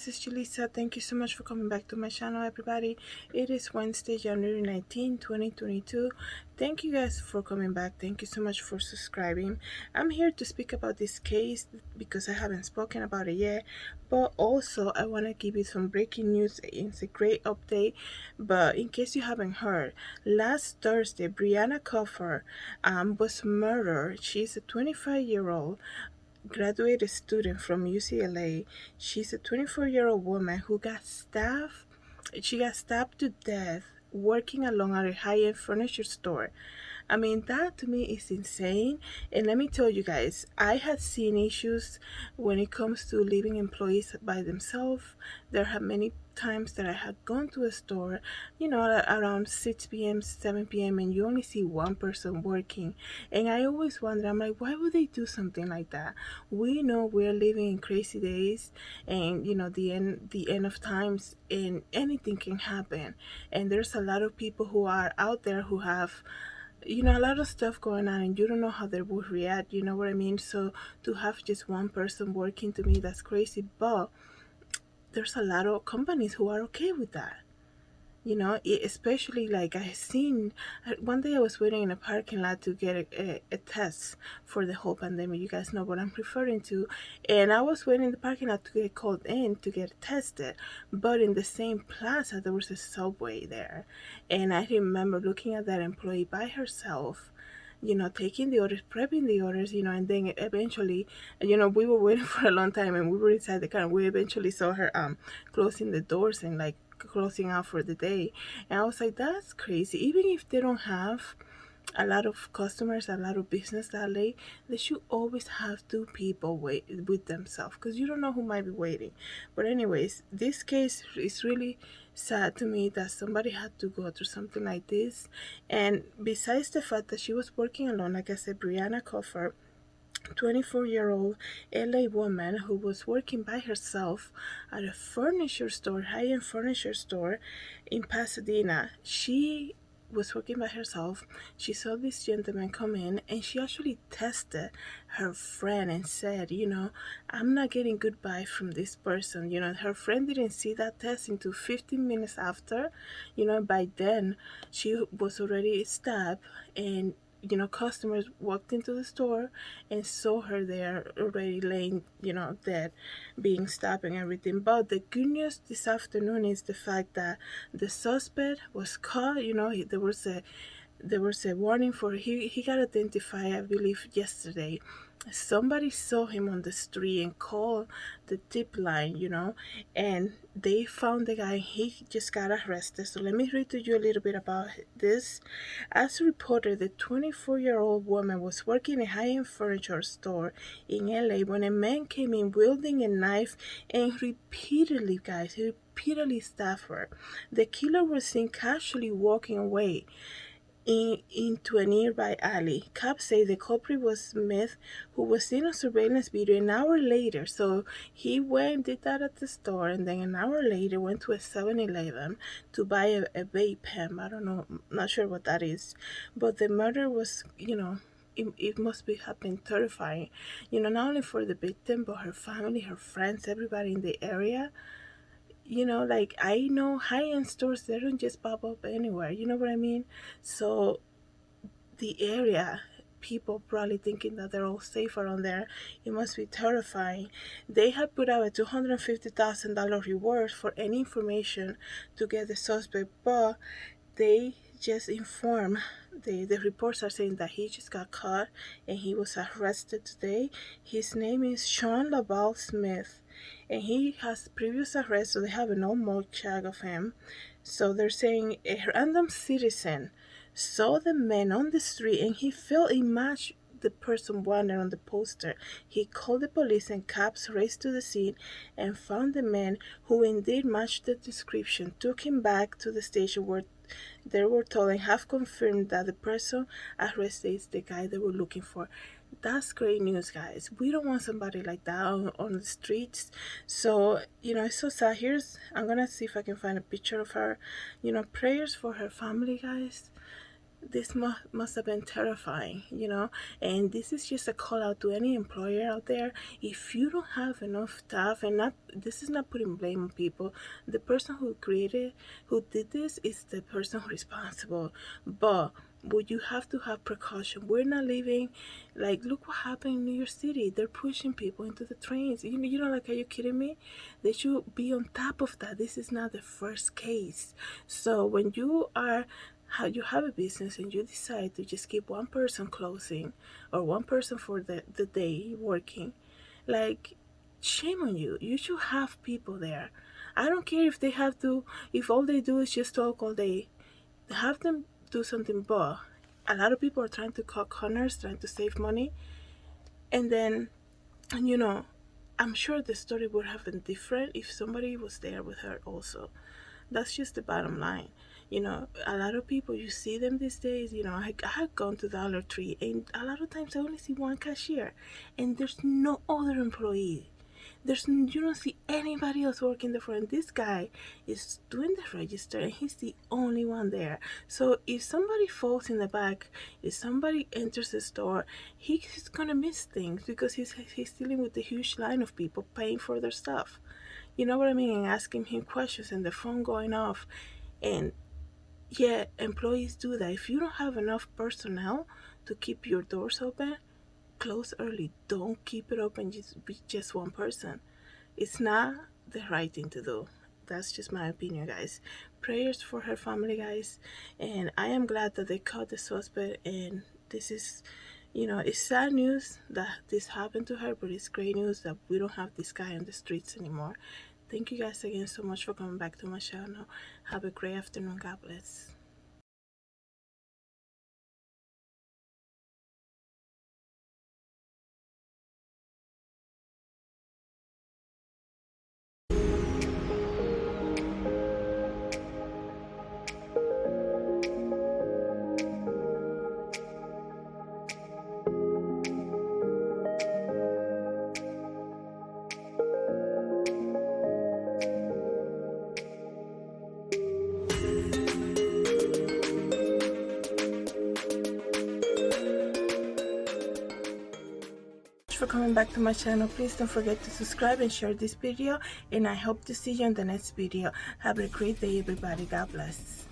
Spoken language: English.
this is Julissa. Thank you so much for coming back to my channel, everybody. It is Wednesday, January 19, 2022. Thank you guys for coming back. Thank you so much for subscribing. I'm here to speak about this case because I haven't spoken about it yet, but also I want to give you some breaking news. It's a great update, but in case you haven't heard, last Thursday, Brianna Kupfer was murdered. She's a 25-year-old graduated student from UCLA. She's a 24-year-old woman who got stabbed. She got stabbed to death working alone at a high-end furniture store. I mean, that to me is insane. And let me tell you guys, I had seen issues when it comes to leaving employees by themselves. There have many times that I had gone to a store, around 6 p.m., 7 p.m., and you only see one person working. And I always wonder, I'm like, why would they do something like that? We know we're living in crazy days, and the end of times, and anything can happen. And there's a lot of people who are out there who have a lot of stuff going on, and you don't know how they will react, you know what I mean? So to have just one person working, to me, that's crazy. But there's a lot of companies who are okay with that. Especially like I seen one day I was waiting in a parking lot to get a test for the whole pandemic. You guys know what I'm referring to. And I was waiting in the parking lot to get called in to get tested. But in the same plaza, there was a Subway there. And I remember looking at that employee by herself, taking the orders, prepping the orders, and then eventually, we were waiting for a long time, and we were inside the car, and we eventually saw her closing the doors and like closing out for the day. And I was like, that's crazy. Even if they don't have a lot of customers, a lot of business that late, they should always have two people wait with themselves, because you don't know who might be waiting. But anyways, this case is really sad to me that somebody had to go through something like this. And besides the fact that she was working alone, like I said, Brianna Kupfer, 24-year-old LA woman who was working by herself at a furniture store, high-end furniture store in Pasadena. She was working by herself. She saw this gentleman come in, and she actually tested her friend and said, I'm not getting good vibe from this person. Her friend didn't see that test until 15 minutes after. By then she was already stabbed, and customers walked into the store and saw her there already laying, dead, being stabbed and everything. But the good news this afternoon is the fact that the suspect was caught. There was a warning for he got identified, I believe, yesterday. Somebody saw him on the street and called the tip line, and they found the guy. He just got arrested. So let me read to you a little bit about this. As reported, the 24-year-old woman was working in a high-end furniture store in LA when a man came in wielding a knife and repeatedly, guys, he repeatedly stabbed her. The killer was seen casually walking away into a nearby alley. Cops say the culprit was Smith, who was seen on surveillance video an hour later. So he went, did that at the store, and then an hour later went to a 7-Eleven to buy a vape pen. I don't know, I'm not sure what that is. But the murder was, it must be have been terrifying, not only for the victim, but her family, her friends, everybody in the area. Like, I know high-end stores, they don't just pop up anywhere, you know what I mean? So the area, people probably thinking that they're all safe around there, it must be terrifying. They have put out a $250,000 reward for any information to get the suspect, but they just inform, the reports are saying that he just got caught and he was arrested today. His name is Shawn Laval Smith, and he has previous arrests, so they have an old mugshot of him. So they're saying a random citizen saw the man on the street and he felt it matched the person wanted on the poster. He called the police, and cops raced to the scene and found the man, who indeed matched the description, took him back to the station where they were told and have confirmed that the person arrested is the guy they were looking for. That's great news, guys. We don't want somebody like that on the streets. So, it's so sad. I'm gonna see if I can find a picture of her. Prayers for her family, guys. this must have been terrifying, you know. And this is just a call out to any employer out there. If you don't have enough staff, and not, this is not putting blame on people, the person who did this is the person who's responsible. But you have to have precaution. We're not living like, look what happened in New York City. They're pushing people into the trains. You know, like, are you kidding me? They should be on top of that. This is not the first case. So when you are, how you have a business and you decide to just keep one person closing, or one person for the day working, like, shame on you. You should have people there. I don't care if they have to, if all they do is just talk all day, have them do something. But a lot of people are trying to cut corners, trying to save money. And then, you know, I'm sure the story would have been different if somebody was there with her also. That's just the bottom line. You know, a lot of people, you see them these days. You know, I have gone to Dollar Tree, and a lot of times I only see one cashier, and there's no other employee. You don't see anybody else working the front. This guy is doing the register, and he's the only one there. So if somebody falls in the back, if somebody enters the store, he's gonna miss things because he's dealing with a huge line of people paying for their stuff. You know what I mean? And asking him questions, and the phone going off. And yeah, employees do that. If you don't have enough personnel to keep your doors open, close early. Don't keep it open just with just one person. It's not the right thing to do. That's just my opinion, guys. Prayers for her family, guys. And I am glad that they caught the suspect. And this is, you know, it's sad news that this happened to her, but it's great news that we don't have this guy on the streets anymore. Thank you guys again so much for coming back to my channel. Have a great afternoon. God bless. For coming back to my channel. Please don't forget to subscribe and share this video, and I hope to see you in the next video. Have a great day, everybody. God bless.